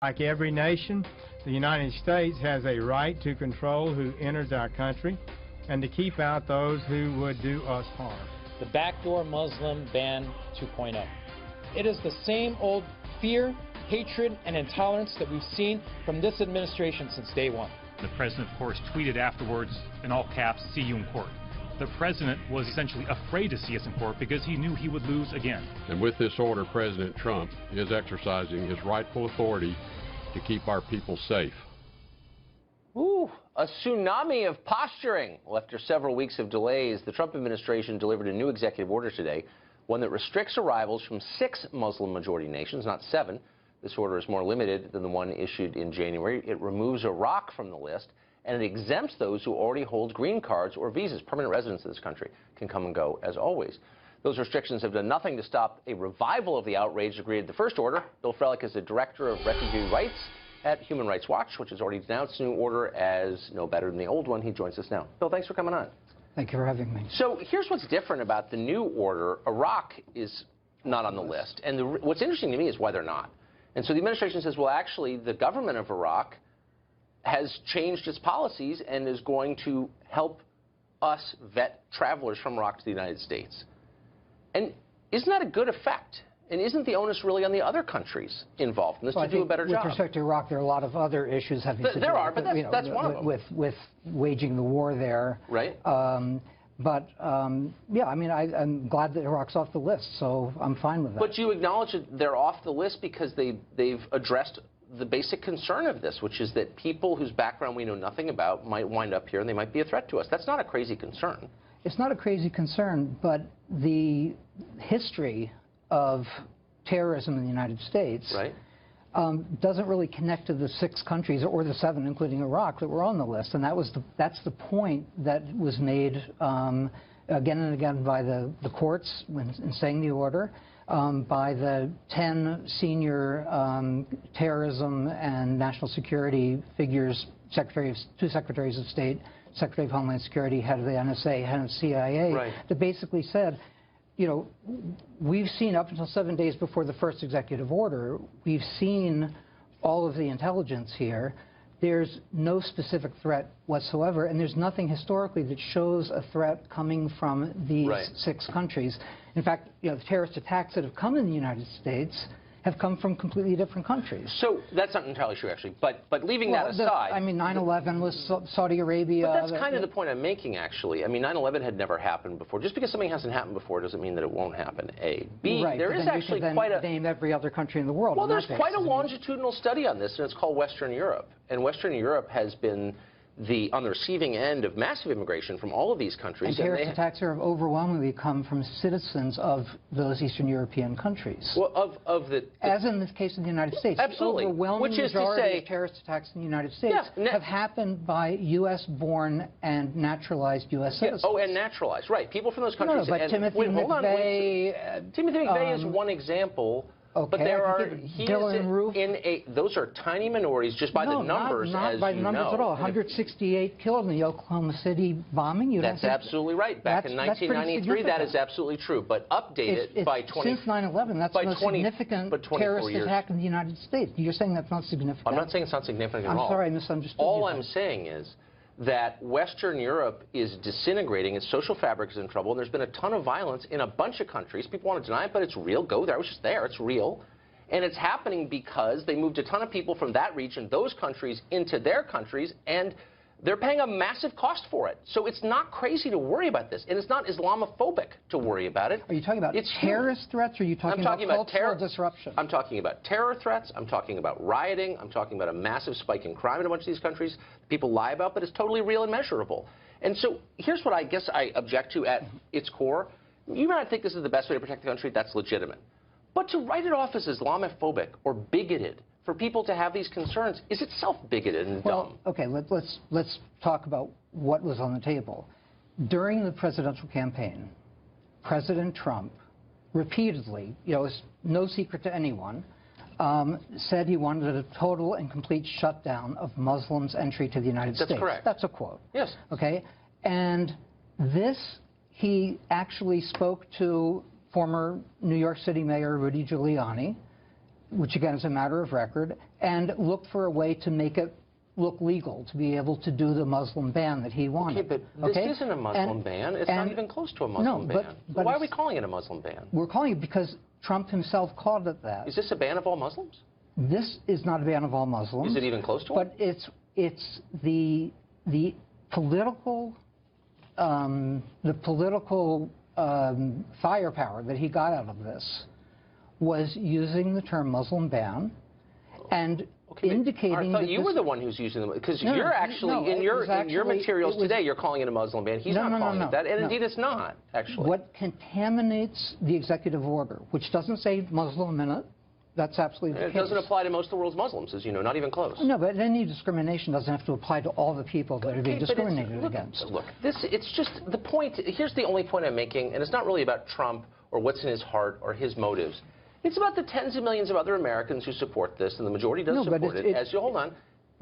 Like every nation, the United States has a right to control who enters our country and to keep out those who would do us harm. The backdoor Muslim ban 2.0. It is the same old fear, hatred, and intolerance that we've seen from this administration since day one. The president, of course, tweeted afterwards in all caps, "See you in court." The president was essentially afraid to see us in court because he knew he would lose again. And with this order, President Trump is exercising his rightful authority to keep our people safe. Ooh, a tsunami of posturing. Well, after several weeks of delays, the Trump administration delivered a new executive order today, one that restricts arrivals from 6 Muslim-majority nations, not 7. This order is more limited than the one issued in January. It removes Iraq from the list, and it exempts those who already hold green cards or visas. Permanent residents of this country can come and go as always. Those restrictions have done nothing to stop a revival of the outrage that created the first order. Bill Frelick is the director of refugee rights at Human Rights Watch, which has already denounced the new order as no better than the old one. He joins us now. Bill, thanks for coming on. Thank you for having me. So here's what's different about the new order. Iraq is not on the list. And what's interesting to me is why they're not. And so the administration says, well, actually, the government of Iraq has changed its policies and is going to help us vet travelers from Iraq to the United States. And isn't that a good effect? And isn't the onus really on the other countries involved in this to do a better job? With respect to Iraq, there are a lot of other issues having to do there are, but that's one of them. With waging the war there. Right. Yeah, I mean, I'm glad that Iraq's off the list, so I'm fine with that. But you acknowledge that they're off the list because they've addressed the basic concern of this, which is that people whose background we know nothing about might wind up here and they might be a threat to us. That's not a crazy concern. It's not a crazy concern, but the history of terrorism in the United States doesn't really connect to the 6 countries or the 7, including Iraq, that were on the list. And that's the point that was made again and again by the courts in saying the order, by the 10 senior terrorism and national security figures, two secretaries of state, Secretary of Homeland Security, head of the NSA, head of CIA, that basically said, you know, we've seen up until 7 days before the first executive order, we've seen all of the intelligence here. There's no specific threat whatsoever, and there's nothing historically that shows a threat coming from these 6 countries. In fact, you know, the terrorist attacks that have come in the United States have come from completely different countries. So that's not entirely true, actually. But leaving that aside, I mean, 9/11 was Saudi Arabia. But that's kind of the point I'm making, actually. I mean, 9/11 had never happened before. Just because something hasn't happened before doesn't mean that it won't happen. A. B. There is actually quite a name every other country in the world. Well, there's quite a longitudinal study on this, and it's called Western Europe. And Western Europe has been on the receiving end of massive immigration from all of these countries. And terrorist attacks have overwhelmingly come from citizens of those Eastern European countries. Well, as in this case in the United States. Absolutely. The overwhelming majority of terrorist attacks in the United States have happened by U.S.-born and naturalized U.S. citizens. Oh, and naturalized, right. People from those countries. No, but Timothy McVeigh... Timothy McVeigh is one example. Okay, but there are Dylan Roof. Those are tiny minorities just by the numbers, not by the numbers at all. 168 killed in the Oklahoma City bombing. That's absolutely right. Back in 1993, that is absolutely true. But updated by 20. Since 9/11, that's the most significant terrorist attack in the United States. You're saying that's not significant? I'm not saying it's not significant at all. I'm sorry, I misunderstood. All I'm saying is that Western Europe is disintegrating, its social fabric is in trouble, and there's been a ton of violence in a bunch of countries. People want to deny it, but it's real. Go there. I was just there. It's real. And it's happening because they moved a ton of people from that region, those countries, into their countries, and they're paying a massive cost for it. So it's not crazy to worry about this, and it's not Islamophobic to worry about it. Are you talking about terrorist threats, or are you talking about cultural disruption? I'm talking about terror threats. I'm talking about rioting. I'm talking about a massive spike in crime in a bunch of these countries. People lie about, but it's totally real and measurable. And so here's what I guess I object to at its core. You might think this is the best way to protect the country. That's legitimate. But to write it off as Islamophobic or bigoted for people to have these concerns is itself bigoted and dumb. Okay, let's talk about what was on the table. During the presidential campaign, President Trump repeatedly, you know, it's no secret to anyone, said he wanted a total and complete shutdown of Muslims' entry to the United States. That's correct. That's a quote. Yes. Okay, and this, he actually spoke to former New York City Mayor Rudy Giuliani which again is a matter of record, and looked for a way to make it look legal, to be able to do the Muslim ban that he wanted. Okay, but this isn't a Muslim ban. It's not even close to a Muslim ban. But why are we calling it a Muslim ban? We're calling it because Trump himself called it that. Is this a ban of all Muslims? This is not a ban of all Muslims. Is it even close to one? But it's the political firepower that he got out of this was using the term Muslim ban and indicating I thought you were the one who's using them, because you're actually in your materials today you're calling it a Muslim ban. He's not calling it that, and indeed it's not actually. What contaminates the executive order, which doesn't say Muslim in it, that's absolutely the case. It doesn't apply to most of the world's Muslims, as you know, not even close. No, but any discrimination doesn't have to apply to all the people that are being discriminated against. Look, it's just the point. Here's the only point I'm making, and it's not really about Trump or what's in his heart or his motives. It's about the tens of millions of other Americans who support this, and the majority does support it. As you hold on,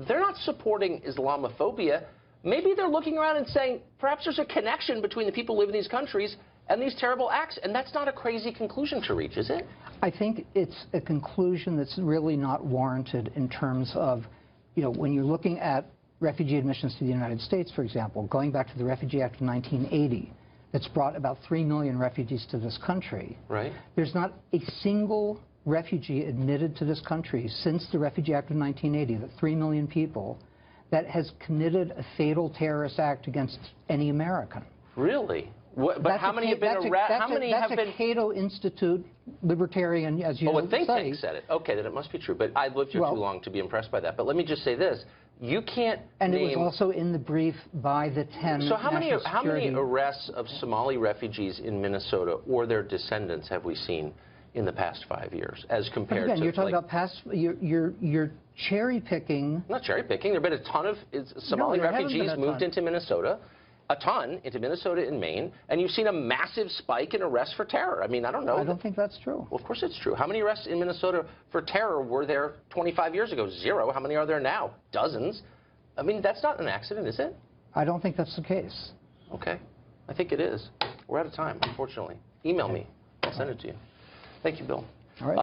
they're not supporting Islamophobia. Maybe they're looking around and saying, perhaps there's a connection between the people who live in these countries and these terrible acts, and that's not a crazy conclusion to reach, is it? I think it's a conclusion that's really not warranted in terms of, when you're looking at refugee admissions to the United States, for example, going back to the Refugee Act of 1980, that's brought about 3 million refugees to this country. Right. There's not a single refugee admitted to this country since the Refugee Act of 1980, the 3 million people, that has committed a fatal terrorist act against any American. Really? But how many have been arrested? How many have been? That's a Cato Institute libertarian, as you know. Oh, a think tank said it. Okay, then it must be true. But I've lived here too long to be impressed by that. But let me just say this: you can't. And it was also in the brief by the 10. So how many arrests of Somali refugees in Minnesota or their descendants have we seen in the past 5 years, as compared to? You're talking about past. You're cherry picking. Not cherry picking. There have been a ton of Somali refugees moved into Minnesota. A ton into Minnesota and Maine, and you've seen a massive spike in arrests for terror. I mean, I don't know. I don't think that's true. Well, of course it's true. How many arrests in Minnesota for terror were there 25 years ago? 0. How many are there now? Dozens. I mean, that's not an accident, is it? I don't think that's the case. Okay. I think it is. We're out of time, unfortunately. Email me. I'll send it to you. Thank you, Bill.